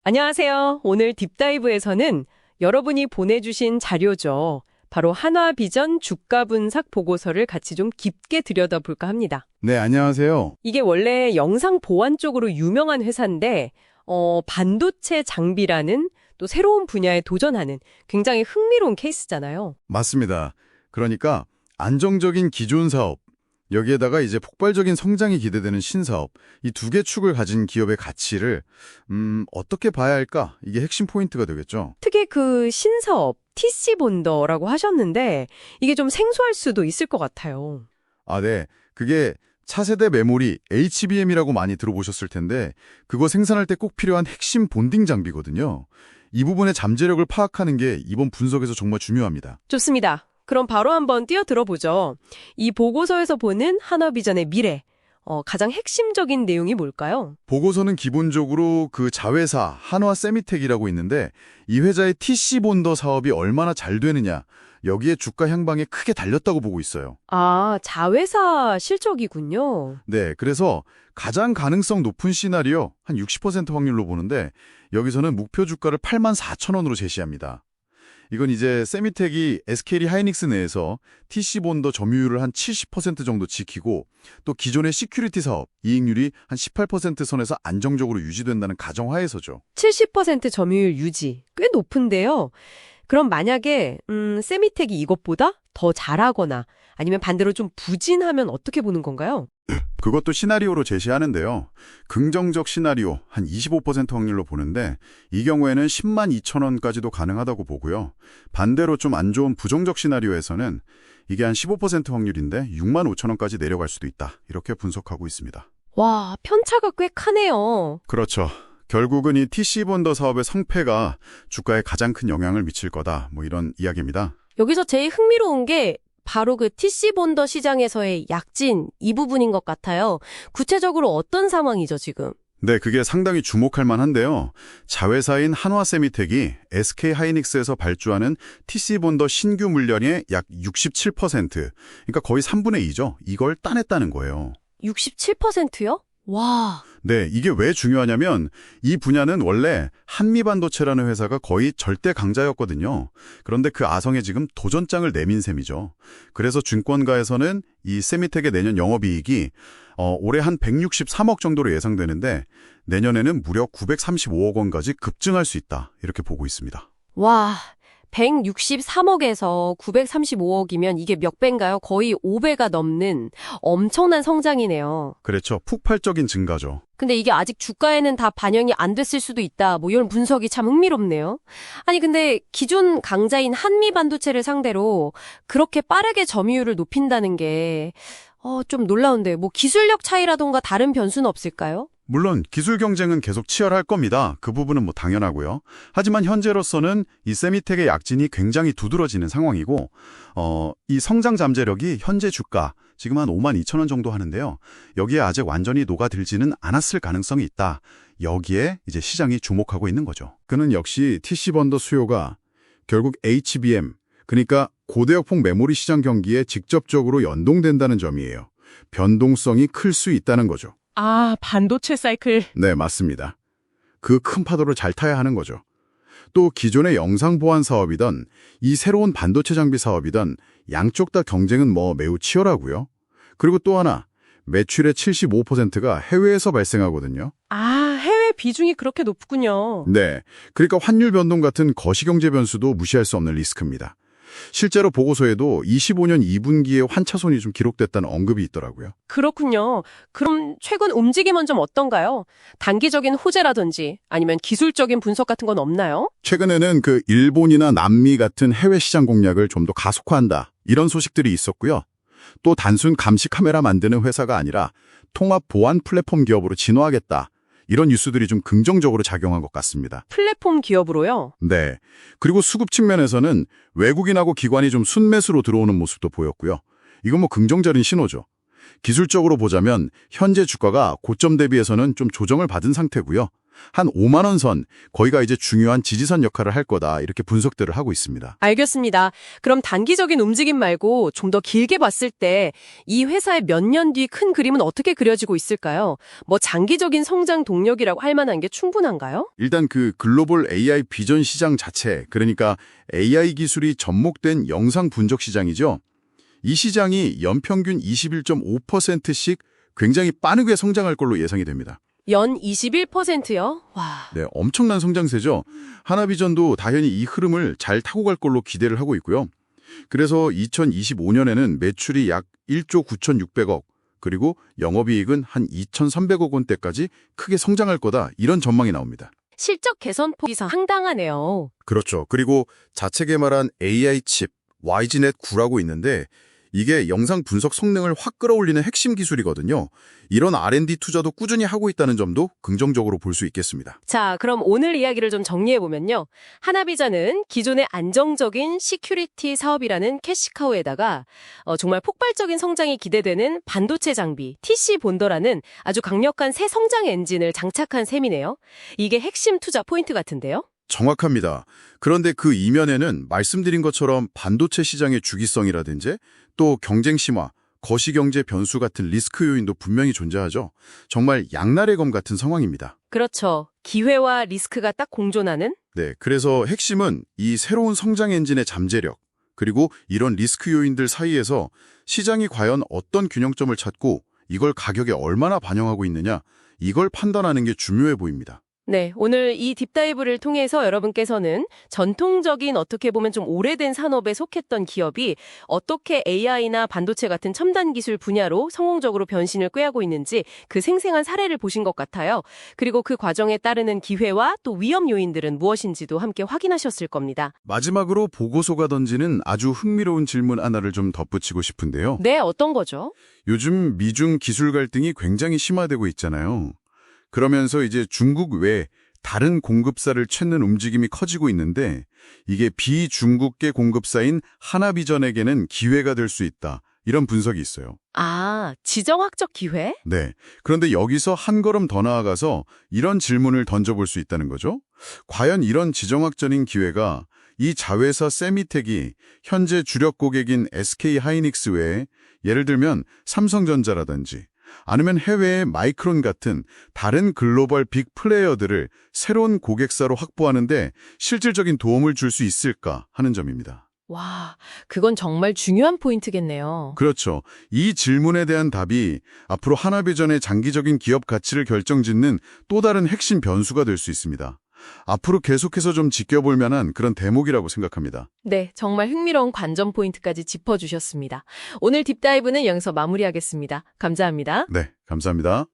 안녕하세요. 오늘 딥다이브에서는 여러분이 보내주신 자료죠. 바로 한화비전 주가 분석 보고서를 같이 좀 깊게 들여다볼까 합니다. 네, 안녕하세요. 이게 원래 영상 보안 쪽으로 유명한 회사인데 반도체 장비라는 또 새로운 분야에 도전하는 굉장히 흥미로운 케이스잖아요. 맞습니다. 그러니까 안정적인 기존 사업, 여기에다가 이제 폭발적인 성장이 기대되는 신사업, 이 두 개 축을 가진 기업의 가치를 어떻게 봐야 할까? 이게 핵심 포인트가 되겠죠. 특히 그 신사업, TC 본더라고 하셨는데 이게 좀 생소할 수도 있을 것 같아요. 아, 네. 그게 차세대 메모리 HBM이라고 많이 들어보셨을 텐데 그거 생산할 때 꼭 필요한 핵심 본딩 장비거든요. 이 부분의 잠재력을 파악하는 게 이번 분석에서 정말 중요합니다. 좋습니다. 그럼 바로 한번 뛰어들어 보죠. 이 보고서에서 보는 한화비전의 미래, 가장 핵심적인 내용이 뭘까요? 보고서는 기본적으로 그 자회사 한화세미텍이라고 있는데 이 회사의 TC 본더 사업이 얼마나 잘 되느냐, 여기에 주가 향방에 크게 달렸다고 보고 있어요. 아, 자회사 실적이군요. 네, 그래서 가장 가능성 높은 시나리오 한 60% 확률로 보는데 여기서는 목표 주가를 84,000원으로 제시합니다. 이건 이제 세미텍이 SK 하이닉스 내에서 TC 본더 점유율을 한 70% 정도 지키고 또 기존의 시큐리티 사업 이익률이 한 18% 선에서 안정적으로 유지된다는 가정하에서죠. 70% 점유율 유지, 꽤 높은데요. 그럼 만약에 세미텍이 이것보다 더 잘하거나 아니면 반대로 좀 부진하면 어떻게 보는 건가요? 그것도 시나리오로 제시하는데요. 긍정적 시나리오 한 25% 확률로 보는데 이 경우에는 10만 2천 원까지도 가능하다고 보고요. 반대로 좀 안 좋은 부정적 시나리오에서는 이게 한 15% 확률인데 6만 5천 원까지 내려갈 수도 있다. 이렇게 분석하고 있습니다. 와, 편차가 꽤 크네요. 그렇죠. 결국은 이 TC 본더 사업의 성패가 주가에 가장 큰 영향을 미칠 거다. 뭐 이런 이야기입니다. 여기서 제일 흥미로운 게 바로 그 TC 본더 시장에서의 약진 이 부분인 것 같아요. 구체적으로 어떤 상황이죠, 지금? 네, 그게 상당히 주목할 만한데요. 자회사인 한화세미텍이 SK 하이닉스에서 발주하는 TC 본더 신규 물량의 약 67%, 그러니까 거의 3분의 2죠. 이걸 따냈다는 거예요. 67%요? 와. 네, 이게 왜 중요하냐면 이 분야는 원래 한미반도체라는 회사가 거의 절대 강자였거든요. 그런데 그 아성에 지금 도전장을 내민 셈이죠. 그래서 증권가에서는 이 세미텍의 내년 영업이익이 올해 한 163억 정도로 예상되는데 내년에는 무려 935억 원까지 급증할 수 있다. 이렇게 보고 있습니다. 와, 163억에서 935억이면 이게 몇 배인가요? 거의 5배가 넘는 엄청난 성장이네요. 그렇죠. 폭발적인 증가죠. 근데 이게 아직 주가에는 다 반영이 안 됐을 수도 있다. 뭐 이런 분석이 참 흥미롭네요. 아니 근데 기존 강자인 한미 반도체를 상대로 그렇게 빠르게 점유율을 높인다는 게 좀 놀라운데 뭐 기술력 차이라던가 다른 변수는 없을까요? 물론 기술 경쟁은 계속 치열할 겁니다. 그 부분은 뭐 당연하고요. 하지만 현재로서는 이 세미텍의 약진이 굉장히 두드러지는 상황이고 이 성장 잠재력이 현재 주가 지금 한 5만 2천 원 정도 하는데요. 여기에 아직 완전히 녹아들지는 않았을 가능성이 있다. 여기에 이제 시장이 주목하고 있는 거죠. 그는 역시 TC 본더 수요가 결국 HBM, 그러니까 고대역폭 메모리 시장 경기에 직접적으로 연동된다는 점이에요. 변동성이 클 수 있다는 거죠. 아, 반도체 사이클. 네, 맞습니다. 그 큰 파도를 잘 타야 하는 거죠. 또 기존의 영상 보안 사업이든 이 새로운 반도체 장비 사업이든 양쪽 다 경쟁은 매우 치열하고요. 그리고 또 하나, 매출의 75%가 해외에서 발생하거든요. 아, 해외 비중이 그렇게 높군요. 네, 그러니까 환율 변동 같은 거시경제 변수도 무시할 수 없는 리스크입니다. 실제로 보고서에도 25년 2분기에 환차손이 좀 기록됐다는 언급이 있더라고요. 그렇군요. 그럼 최근 움직임은 좀 어떤가요? 단기적인 호재라든지 아니면 기술적인 분석 같은 건 없나요? 최근에는 그 일본이나 남미 같은 해외 시장 공략을 좀 더 가속화한다. 이런 소식들이 있었고요. 또 단순 감시 카메라 만드는 회사가 아니라 통합 보안 플랫폼 기업으로 진화하겠다. 이런 뉴스들이 좀 긍정적으로 작용한 것 같습니다. 플랫폼 기업으로요? 네. 그리고 수급 측면에서는 외국인하고 기관이 좀 순매수로 들어오는 모습도 보였고요. 이건 긍정적인 신호죠. 기술적으로 보자면 현재 주가가 고점 대비해서는 좀 조정을 받은 상태고요. 한 5만 원 선, 거기가 이제 중요한 지지선 역할을 할 거다. 이렇게 분석들을 하고 있습니다. 알겠습니다. 그럼 단기적인 움직임 말고 좀 더 길게 봤을 때 이 회사의 몇 년 뒤 큰 그림은 어떻게 그려지고 있을까요? 뭐 장기적인 성장 동력이라고 할 만한 게 충분한가요? 일단 그 글로벌 AI 비전 시장 자체, 그러니까 AI 기술이 접목된 영상 분석 시장이죠. 이 시장이 연평균 21.5%씩 굉장히 빠르게 성장할 걸로 예상이 됩니다. 연 21%요? 와. 네, 엄청난 성장세죠. 하나비전도 당연히 이 흐름을 잘 타고 갈 걸로 기대를 하고 있고요. 그래서 2025년에는 매출이 약 1조 9,600억, 그리고 영업이익은 한 2,300억 원대까지 크게 성장할 거다, 이런 전망이 나옵니다. 실적 개선폭이 상당하네요. 그렇죠. 그리고 자체 개발한 AI 칩, YGNet 9라고 있는데 이게 영상 분석 성능을 확 끌어올리는 핵심 기술이거든요. 이런 R&D 투자도 꾸준히 하고 있다는 점도 긍정적으로 볼 수 있겠습니다. 자, 그럼 오늘 이야기를 좀 정리해보면요. 하나비전은 기존의 안정적인 시큐리티 사업이라는 캐시카우에다가 정말 폭발적인 성장이 기대되는 반도체 장비, TC 본더라는 아주 강력한 새 성장 엔진을 장착한 셈이네요. 이게 핵심 투자 포인트 같은데요. 정확합니다. 그런데 그 이면에는 말씀드린 것처럼 반도체 시장의 주기성이라든지 또 경쟁 심화, 거시경제 변수 같은 리스크 요인도 분명히 존재하죠. 정말 양날의 검 같은 상황입니다. 그렇죠. 기회와 리스크가 딱 공존하는? 네, 그래서 핵심은 이 새로운 성장 엔진의 잠재력, 그리고 이런 리스크 요인들 사이에서 시장이 과연 어떤 균형점을 찾고 이걸 가격에 얼마나 반영하고 있느냐, 이걸 판단하는 게 중요해 보입니다. 네, 오늘 이 딥다이브를 통해서 여러분께서는 전통적인 어떻게 보면 좀 오래된 산업에 속했던 기업이 어떻게 AI나 반도체 같은 첨단 기술 분야로 성공적으로 변신을 꾀하고 있는지 그 생생한 사례를 보신 것 같아요. 그리고 그 과정에 따르는 기회와 또 위험 요인들은 무엇인지도 함께 확인하셨을 겁니다. 마지막으로 보고서가 던지는 아주 흥미로운 질문 하나를 좀 덧붙이고 싶은데요. 네, 어떤 거죠? 요즘 미중 기술 갈등이 굉장히 심화되고 있잖아요. 그러면서 이제 중국 외 다른 공급사를 찾는 움직임이 커지고 있는데 이게 비중국계 공급사인 하나비전에게는 기회가 될 수 있다, 이런 분석이 있어요. 아, 지정학적 기회? 네. 그런데 여기서 한 걸음 더 나아가서 이런 질문을 던져볼 수 있다는 거죠. 과연 이런 지정학적인 기회가 이 자회사 세미텍이 현재 주력 고객인 SK 하이닉스 외에 예를 들면 삼성전자라든지 아니면 해외의 마이크론 같은 다른 글로벌 빅 플레이어들을 새로운 고객사로 확보하는데 실질적인 도움을 줄 수 있을까 하는 점입니다. 와, 그건 정말 중요한 포인트겠네요. 그렇죠. 이 질문에 대한 답이 앞으로 하나비전의 장기적인 기업 가치를 결정짓는 또 다른 핵심 변수가 될 수 있습니다. 앞으로 계속해서 좀 지켜볼 만한 그런 대목이라고 생각합니다. 네, 정말 흥미로운 관전 포인트까지 짚어주셨습니다. 오늘 딥다이브는 여기서 마무리하겠습니다. 감사합니다. 네, 감사합니다.